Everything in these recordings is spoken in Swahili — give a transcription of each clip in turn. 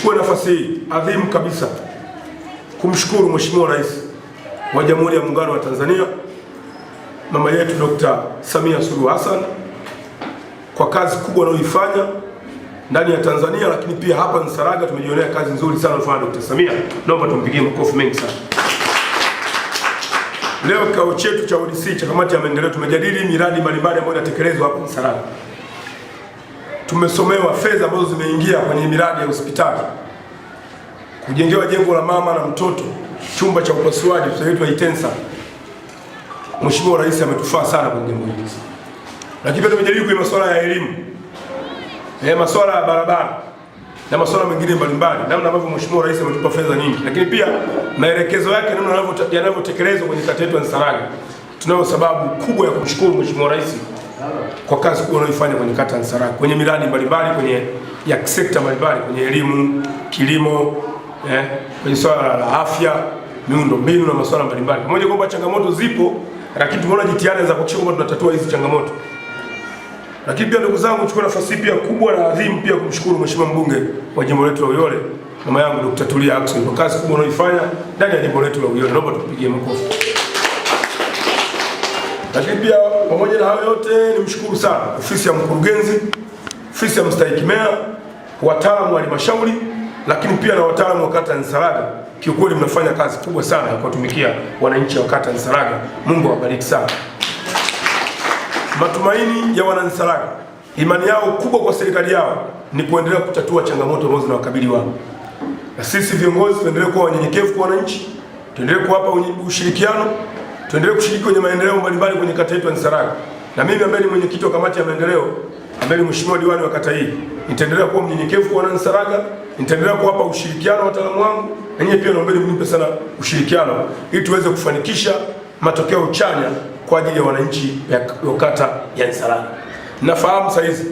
Nichukue nafasi hii adhimu kabisa kumshukuru Mheshimiwa Rais wa Jamhuri ya Muungano wa Tanzania, mama yetu Dr. Samia Suluhu Hassan kwa kazi kubwa anayoifanya ndani ya Tanzania, lakini pia hapa Nsalaga tumejionea kazi nzuri sana anayofanya Dr. Samia. Naomba tumpigie makofi mengi sana. Leo kikao chetu cha ODC cha kamati ya maendeleo tumejadili miradi mbalimbali ambayo inatekelezwa hapa Nsalaga. Tumesomewa fedha ambazo zimeingia kwenye miradi ya hospitali, kujengewa jengo la mama na mtoto, chumba cha upasuaji tunaitwa Itensa. Mheshimiwa Rais ametufaa sana kwenye jambo hili. Lakini pia tumejadili kwenye masuala ya elimu, masuala ya barabara na masuala mengine mbalimbali, namna ambavyo Mheshimiwa Rais ametupa fedha nyingi, lakini pia maelekezo yake namna yanavyotekelezwa kwenye kata yetu ya Nsalaga. Tunayo sababu kubwa ya kumshukuru Mheshimiwa Rais kwa kazi kubwa anayoifanya kwenye kata ya Nsalaga, kwenye miradi mbalimbali, kwenye ya sekta mbalimbali, kwenye elimu, kilimo, kwenye swala la afya, miundombinu na masuala mbalimbali. Pamoja kwamba changamoto zipo, lakini tumeona jitihada za kuhakikisha kwamba tunatatua hizi changamoto. Lakini pia ndugu zangu, chukua nafasi pia kubwa na adhimu pia kumshukuru Mheshimiwa mbunge wa jimbo letu la Uyole, mama yangu Dr. Tulia Ackson kwa kazi kubwa anayoifanya ndani ya jimbo letu la Uyole. Naomba tupigie makofi. Lakini pia pamoja na hayo yote nimshukuru sana ofisi ya mkurugenzi, ofisi ya mstahiki meya, wataalamu wa halmashauri, lakini pia na wataalamu wa kata ya Nsalaga. Kiukweli mnafanya kazi kubwa sana ya kuwatumikia wananchi wa kata ya Nsalaga. Mungu awabariki sana. Matumaini ya wana Nsalaga, imani yao kubwa kwa serikali yao ni kuendelea kutatua changamoto ambazo zinawakabili wao. Na sisi viongozi tuendelee kuwa wanyenyekevu kwa wananchi, tuendelee kuwapa ushirikiano, tuendelee kushiriki kwenye maendeleo mbalimbali kwenye kata yetu ya Nsalaga. Na mimi ambaye ni mwenyekiti wa kamati ya maendeleo, ambaye ni mheshimiwa diwani wa kata hii, nitaendelea kuwa mnyenyekevu kwa wana Nsalaga, nitaendelea kuwapa ushirikiano wataalamu wangu, na nyinyi pia naombeni mnipe sana ushirikiano ili tuweze kufanikisha matokeo chanya kwa ajili ya wananchi wa kata ya Nsalaga. Nafahamu saa hizi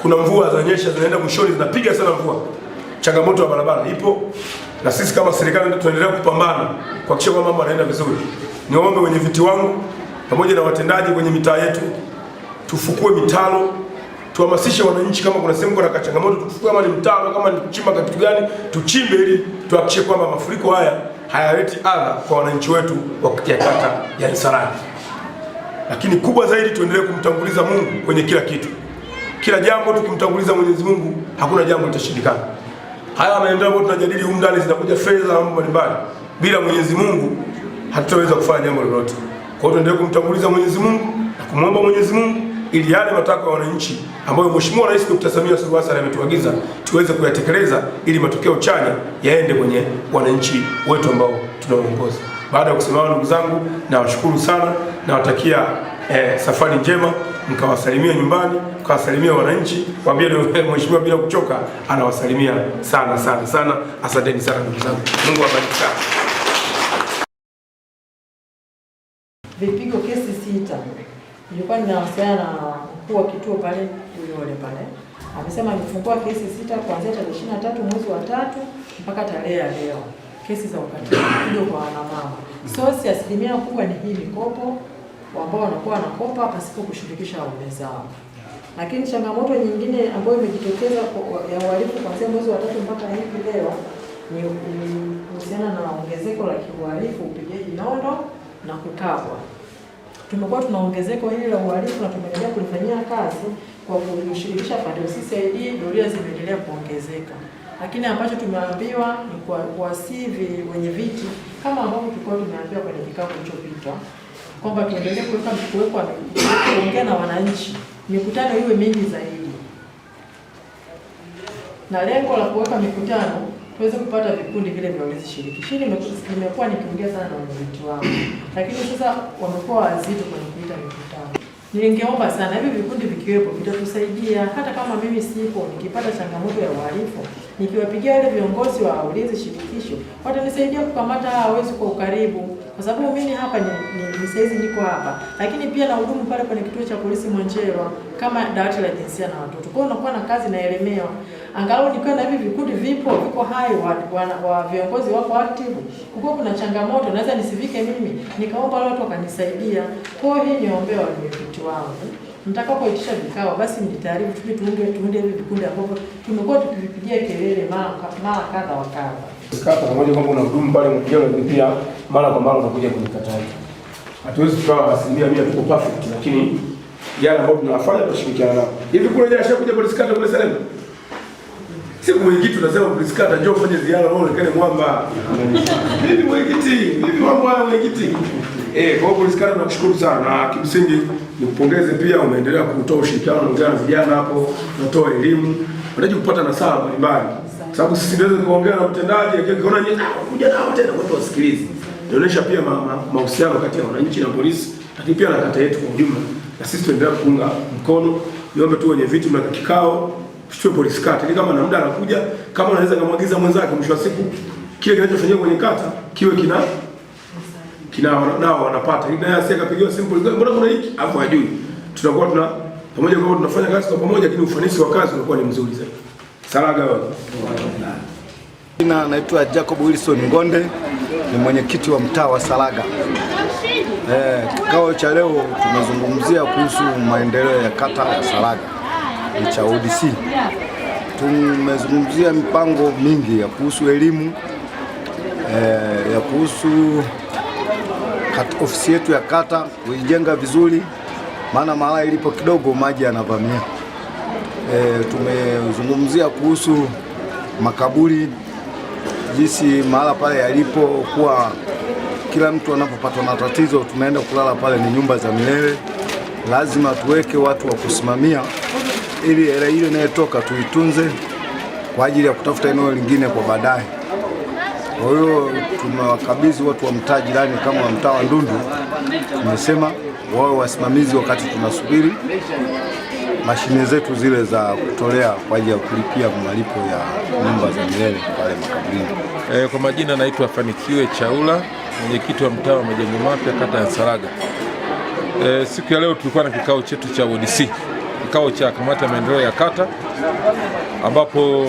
kuna mvua za nyesha zinaenda mwishoni, zinapiga sana mvua. Changamoto ya barabara ipo, na sisi kama serikali tunaendelea kupambana kuhakikisha kwamba mambo yanaenda vizuri. Niombe wenye viti wangu pamoja na watendaji kwenye mitaa yetu tufukue mitaro, tuhamasishe wananchi, kama kuna sehemu kuna changamoto tufukue, kama ni mtaro, kama ni kuchimba kitu gani tuchimbe, ili tuhakikishe kwamba mafuriko haya hayaleti adha kwa wananchi wetu wa kata ya Nsalaga. Lakini kubwa zaidi tuendelee kumtanguliza Mungu kwenye kila kitu. Kila jambo tukimtanguliza Mwenyezi Mungu, hakuna jambo litashindikana. Haya maendeleo ambayo tunajadili huko ndani zinakuja fedha na mambo mbalimbali. Bila Mwenyezi Mungu hatutaweza kufanya jambo lolote. Kwa hiyo tuendelee kumtanguliza Mwenyezi Mungu na kumwomba Mwenyezi Mungu ili yale matakwa ya wananchi ambayo Mheshimiwa Rais Dr. Samia Suluhu Hassan ametuagiza tuweze kuyatekeleza, ili matokeo chanya yaende kwenye wananchi wetu ambao tunaoongoza. Baada ya kusema, ndugu zangu, nawashukuru sana, nawatakia safari njema, mkawasalimia nyumbani, mkawasalimia wananchi, waambie mheshimiwa bila kuchoka anawasalimia sana sana sana. Asanteni sana ndugu zangu. Mungu awabariki sana. Vipigo kesi 6. Nilikuwa ninawasiliana na mkuu wa kituo pale Uyole pale. Amesema nifungua kesi 6 kuanzia tarehe 23 mwezi wa 3 mpaka tarehe ya leo. Kesi za ukatili kwa wanamama. Sosi asilimia kubwa ni hii mikopo ambao wanakuwa wanakopa pasipo kushirikisha waume zao. Lakini changamoto nyingine ambayo imejitokeza ya uhalifu kuanzia mwezi wa 3 mpaka hivi leo ni kuhusiana na ongezeko la kiuhalifu, upigaji nondo na kukabwa. Tumekuwa tuna ongezeko hili la uhalifu na tumeendelea kulifanyia kazi kwa kushirikisha pande CCID, doria zimeendelea kuongezeka. Lakini ambacho tumeambiwa ni kuwasihi wenye viti, kama ambavyo tulikuwa tumeambiwa kwenye kikao kilichopita, kwamba tuendelee kuongea na wananchi, mikutano iwe mingi zaidi. Na lengo la kuweka mikutano tuweze kupata vikundi vile vya ulezi shirikishi. Nimekuwa nikiongea sana na wenyeji wangu, lakini sasa wamekuwa wazito kwenye kuita mikutano. Ningeomba sana hivi vikundi vikiwepo vitatusaidia, hata kama mimi sipo, nikipata changamoto ya uhalifu, nikiwapigia wale viongozi wa ulezi shirikisho, watanisaidia kukamata hawezi kwa ukaribu. Kwa sababu mimi hapa ni saizi niko hapa, lakini pia na hudumu pale kwenye kituo cha polisi Mwanjelwa kama dawati la jinsia na watoto. Kwa hiyo nakuwa na kazi naelemewa. Angalau nikiwa na hivi vikundi viko hai, wa viongozi wako active. Kuko kuna changamoto naweza nisivike mimi, nikaomba wale watu wakanisaidia. Kwa hiyo hii niombea wale wangu mtakapoitisha vikao basi mjitaarifu tuunde hivi vikundi ambavyo tumekuwa tukivipigia kelele mara kadha wa kadha. Kata pamoja kwamba unahudumu pale mpigia pia mara kwa mara unakuja kunikataza. Hatuwezi tukawa asilimia 100 tuko perfect, lakini yale ambayo tunafanya tunashirikiana nao. Hivi kule jana shakuja polisi kata kule Salem. Siku mwenyekiti tunasema polisi kata njoo ufanye ziara na uonekane mwamba. Hivi mwenyekiti, hivi mambo haya mwenyekiti. Kwa polisi kata tunakushukuru sana na kimsingi nikupongeze pia, umeendelea kutoa ushirikiano na vijana hapo, unatoa elimu, unajua kupata nasaha mbalimbali. Sababu sisi tunaweza kuongea na mtendaji akiona nyinyi kuja nao tena watu wasikilize. Inaonyesha pia mahusiano kati ya wananchi na polisi, lakini pia na kata yetu kwa ujumla. Na sisi tuendelea kuunga mkono. Niombe tu wenye viti mna kikao, tuchukue polisi kata. Ni kama na muda anakuja, kama anaweza kumwagiza mwenzake mwisho wa siku kile kinachofanyika kwenye kata kiwe kina nao wanapata. Ili naye asikapigiwa simu polisi, mbona kuna hiki? Hapo hajui. Tutakuwa pamoja kwa tunafanya kazi kwa pamoja, lakini ufanisi wa kazi unakuwa ni mzuri zaidi. Salaga wewe. Jina naitwa Jacob Wilson Ngonde, ni mwenyekiti wa mtaa wa Salaga. Kikao cha leo tumezungumzia kuhusu maendeleo ya kata ya Salaga ni cha ODC. Tumezungumzia mipango mingi ya kuhusu elimu, ya kuhusu ofisi yetu ya kata kuijenga vizuri, maana mahala ilipo kidogo maji yanavamia. Tumezungumzia kuhusu makaburi, jinsi mahala pale yalipo kuwa kila mtu anapopatwa na tatizo tunaenda kulala pale, ni nyumba za milele. Lazima tuweke watu wa kusimamia ili hela ile inayotoka tuitunze kwa ajili ya kutafuta eneo lingine kwa baadaye. Kwa hiyo tumewakabidhi watu wa mtaa jirani kama wa mtaa wa Ndundu, tumesema wawe wasimamizi wakati tunasubiri mashine zetu zile za kutolea kwa ajili ya kulipia malipo ya nyumba za milele pale makaburini. Kwa majina naitwa Fanikiwe Chaula, mwenyekiti wa mtaa wa Majengo Mapya kata ya Salaga. Siku ya leo tulikuwa na kikao chetu cha ODC, kikao cha kamati ya maendeleo ya kata ambapo